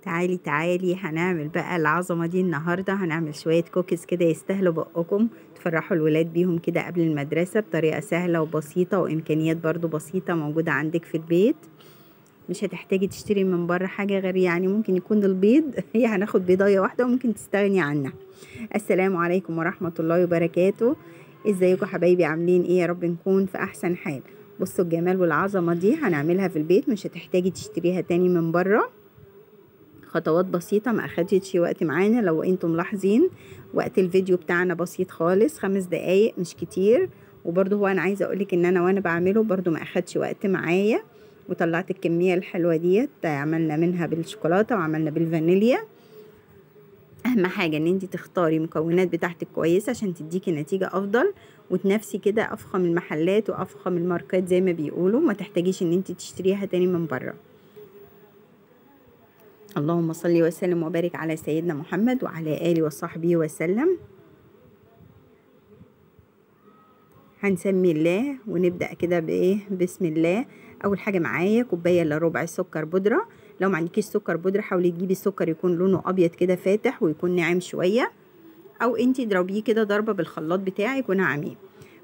تعالي تعالي هنعمل بقى العظمة دي النهاردة. هنعمل شوية كوكيز كده يستاهلوا بقكم، تفرحوا الولاد بيهم كده قبل المدرسة بطريقة سهلة وبسيطة، وإمكانيات برضو بسيطة موجودة عندك في البيت. مش هتحتاجي تشتري من بره حاجة غير يعني ممكن يكون البيض هي هناخد بيضاية واحدة وممكن تستغني عنها. السلام عليكم ورحمة الله وبركاته. ازيكم حبايبي، عاملين ايه؟ يا رب نكون في احسن حال. بصوا الجمال والعظمة دي هنعملها في البيت، مش هتحتاجي تشتريها تاني من بره. خطوات بسيطة ما اخدتش وقت معانا، لو انتم ملاحظين وقت الفيديو بتاعنا بسيط خالص، 5 دقايق مش كتير. وبرضه هو انا عايزة اقولك ان انا وانا بعمله برضه ما اخدش وقت معايا، وطلعت الكمية الحلوة ديت. عملنا منها بالشوكولاتة وعملنا بالفانيليا. اهم حاجة ان انتي تختاري مكونات بتاعتك كويسة عشان تديكي نتيجة افضل، وتنافسي كده افخم المحلات وافخم الماركات زي ما بيقولوا، ما تحتاجيش ان انتي تشتريها تاني من بره. اللهم صل وسلم وبارك على سيدنا محمد وعلى آله وصحبه وسلم. هنسمي الله ونبدأ كده بإيه؟ بسم الله. أول حاجة معايا كوباية إلا ربع سكر بودرة. لو ما عندكيش سكر بودرة حاولي تجيبي سكر يكون لونه أبيض كده فاتح ويكون ناعم شوية، أو انتي ضربيه كده ضربة بالخلاط بتاعك ونعميه.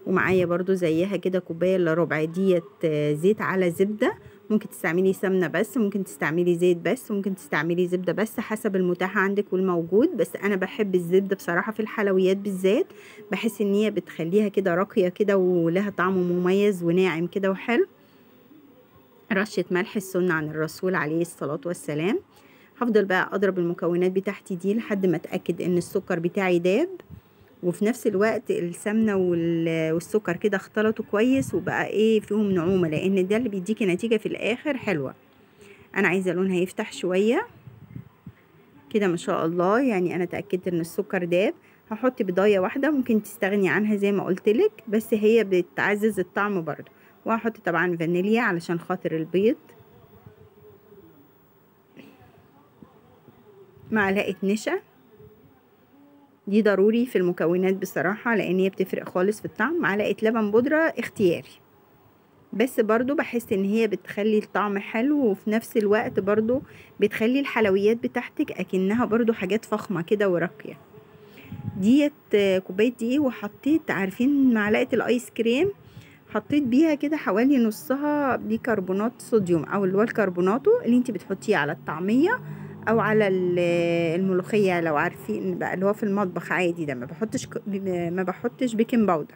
ومعايا برضو زيها كده كوباية إلا ربع ديت زيت على زبدة. ممكن تستعملي سمنة بس، ممكن تستعملي زيت بس، ممكن تستعملي زبدة بس، حسب المتاح عندك والموجود. بس أنا بحب الزبدة بصراحة في الحلويات بالذات، بحس إن هي بتخليها كده راقية كده ولها طعم مميز وناعم كده وحلو. رشة ملح السنة عن الرسول عليه الصلاة والسلام. هفضل بقى أضرب المكونات بتاعتي دي لحد ما أتأكد إن السكر بتاعي داب، وفي نفس الوقت السمنة والسكر كده اختلطوا كويس وبقى ايه فيهم نعومة، لان ده اللي بيديكي نتيجة في الاخر حلوة. انا عايزة لونها يفتح شوية كده ما شاء الله. يعني انا اتأكدت ان السكر داب. هحط بيضاية واحدة، ممكن تستغني عنها زي ما قلتلك، بس هي بتعزز الطعم برضو. وهحط طبعا فانيليا علشان خاطر البيض. معلقة نشا دي ضروري في المكونات بصراحة، لان هي بتفرق خالص في الطعم. معلقة لبن بودرة اختياري، بس برضو بحس ان هي بتخلي الطعم حلو، وفي نفس الوقت برضو بتخلي الحلويات بتاعتك اكنها برضو حاجات فخمة كده وراقية. ديت كوباية دقيق، وحطيت عارفين معلقة الايس كريم، حطيت بيها كده حوالي نصها بيكربونات صوديوم، او اللي هو الكربوناتو اللي انت بتحطيه على الطعمية او على الملوخية، لو عارفين بقى اللي هو في المطبخ عادي ده. ما بحطش بيكنج باودر.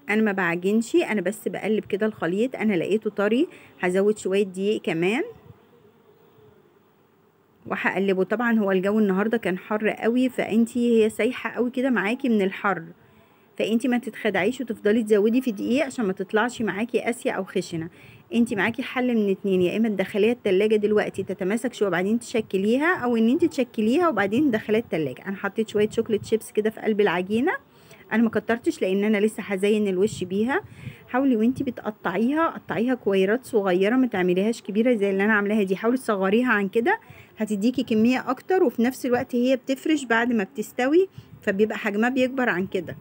انا ما بعجنش، انا بس بقلب كده الخليط. انا لقيته طري، هزود شويه دقيق كمان وهقلبه. طبعا هو الجو النهارده كان حر قوي، فانتي هي سايحه قوي كده معاكي من الحر، فانتي ما تتخدعيش وتفضلي تزودي في دقيق عشان ما تطلعش معاكي قاسيه او خشنه. انتي معاكي حل من اتنين، يا اما تدخليها التلاجة دلوقتي تتماسك شويه وبعدين تشكليها، او ان انتي تشكليها وبعدين تدخليها التلاجة. انا حطيت شويه شوكليت شيبس كده في قلب العجينه، انا ما كترتش لان انا لسه هزين الوش بيها. حاولي وانتي بتقطعيها قطعيها كويرات صغيره، ما تعمليهاش كبيره زي اللي انا عاملاها دي. حاولي تصغريها عن كده، هتديكي كميه اكتر، وفي نفس الوقت هي بتفرش بعد ما بتستوي، فبيبقى حجمها بيكبر عن كده.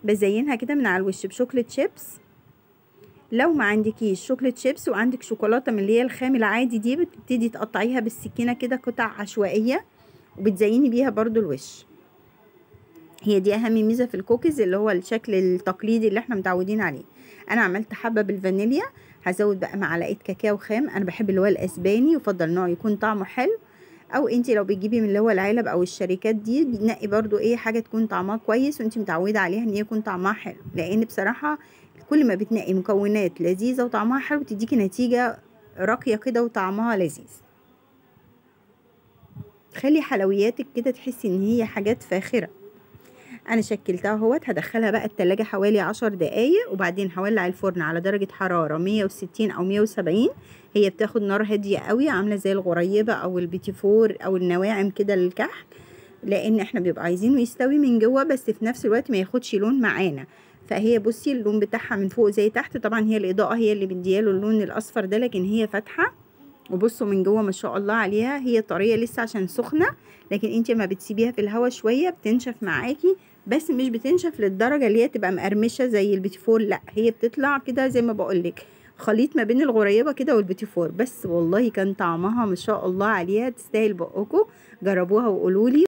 بزينها كده من على الوش بشوكليت شيبس. لو ما عندكيش شوكليت شيبس وعندك شوكولاته من اللي هي الخام العادي دي، بتبتدي تقطعيها بالسكينه كده قطع عشوائيه، وبتزيني بيها برضو الوش. هي دي اهم ميزه في الكوكيز، اللي هو الشكل التقليدي اللي احنا متعودين عليه. انا عملت حبه بالفانيليا، هزود بقى معلقه كاكاو خام. انا بحب اللي هو الاسباني، يفضل نوع يكون طعمه حلو، او انتي لو بتجيبي من اللي هو العلب او الشركات دي بتنقي برضو ايه حاجه تكون طعمها كويس وانتي متعوده عليها ان هي يكون طعمها حلو. لان بصراحه كل ما بتنقي مكونات لذيذه وطعمها حلو تديكي نتيجه راقيه كده وطعمها لذيذ. خلي حلوياتك كده تحسي ان هي حاجات فاخره. انا شكلتها اهوت، هدخلها بقى التلاجة حوالي 10 دقايق، وبعدين هولع الفرن على درجة حرارة 160 او 170. هي بتاخد نار هادية قوي، عاملة زي الغريبة او البيتي فور او النواعم كده للكحك، لان احنا بيبقى عايزينه يستوي من جوه بس في نفس الوقت ما ياخدش لون معانا. فهي بصي اللون بتاعها من فوق زي تحت، طبعا هي الاضاءة هي اللي مدياله اللون الاصفر ده، لكن هي فاتحة. وبصوا من جوه ما شاء الله عليها، هي طريه لسه عشان سخنه، لكن انت ما بتسيبيها في الهواء شويه بتنشف معاكي، بس مش بتنشف للدرجه اللي هي تبقى مقرمشه زي البيتي فور، لا هي بتطلع كده زي ما بقولك خليط ما بين الغريبه كده والبيتي فور، بس والله كان طعمها ما شاء الله عليها، تستاهل بقكم. جربوها وقولوا لي.